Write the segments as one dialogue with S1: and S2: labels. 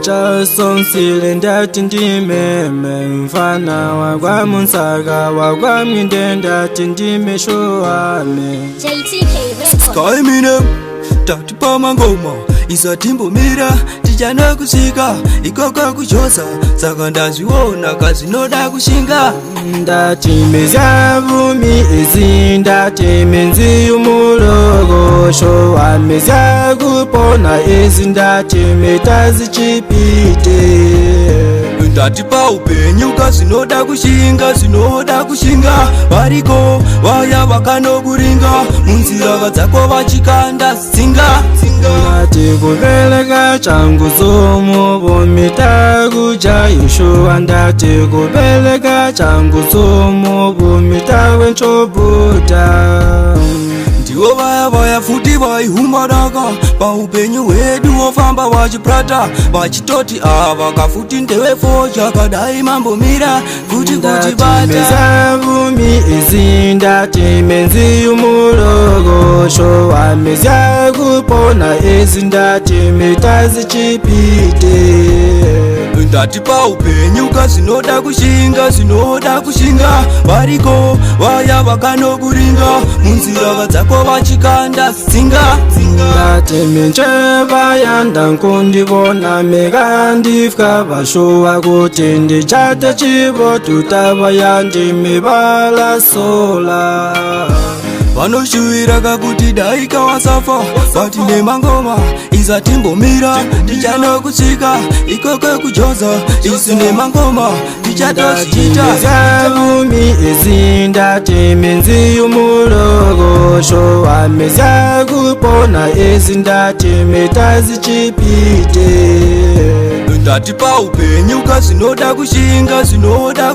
S1: Jason silinda tindimeme mfana wagwa munsaka wagwa mindenda tindime shoame
S2: Sky mine tatipa mangoma isatimbo mira tijana kusika ikoka kuchosa saka ndaziona kazinoda kushinga
S1: ndatimeza vumi izindatime umulogosho wameza kupona izindатime tazichipite
S2: ndatipa upenyu kazinoda kushinga variko vaya vakanokuringa munzira vadzako vachikanda singa
S1: ndatikubeleka changu zomu takujaishuwa ndatikubeleka changu zomu tawenchobuta
S2: ndiwo vaya vaya futi vaihumaraka paupenyu hwedu wofamba vachiprata vachitoti ava kafuti ndewefo chakadai mambomira kuti
S1: kuchibata vumi izindatime umulogosho wameza kupona izindatime tazichipite
S2: ndatipa upenyu kazinoda kushinga variko vaya vakanokuringa munzira vadzako vachikanda singa
S1: ndatime ncheva yanda nkundivona mekandifka vashuwa kuti ndichate chivo tutava yandime valasola
S2: vanoshuwira kakuti dai kawasafa vati nemangoma izatimbomira tichanokusika ikoko kujoza isu nemangoma tichatozita
S1: vumi izindatime umulogosho wameza kupona izindatime tazichipite
S2: ndatipa upenyu kazinoda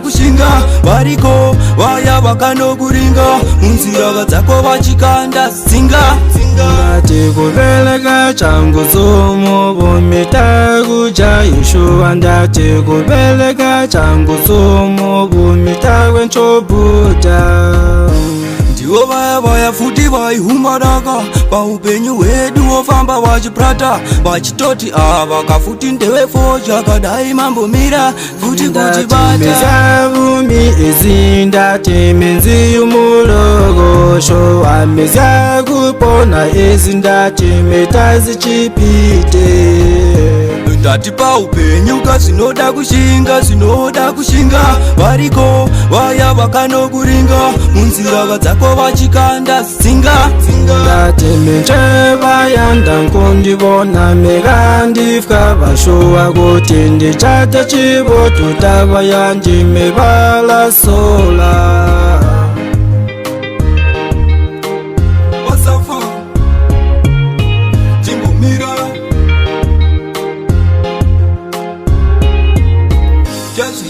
S2: kushinga variko vaya vakanokuringa munzira vadzako vachikanda singa
S1: ndatikubeleka changu zomu takujaishuwa ndatikubeleka changu zomu tawenchobuta
S2: ndiwo vaya vaya futi vaihumaraka paupenyu hwedu wofamba vachiprata vachitoti ava kafuti ndewefo chakadai mambomira futi kuchibata
S1: vumi izindatime umulogosho wameza kupona izindatime tazichipite
S2: ndatipa upenyu kazinoda kushinga variko vaya vakanokuringa munzira vadzako vachikanda singa
S1: ndatime ncheva yanda nkundivona mekandifka vashuwa kuti ndichate chivo tutava yandime valasola
S2: Just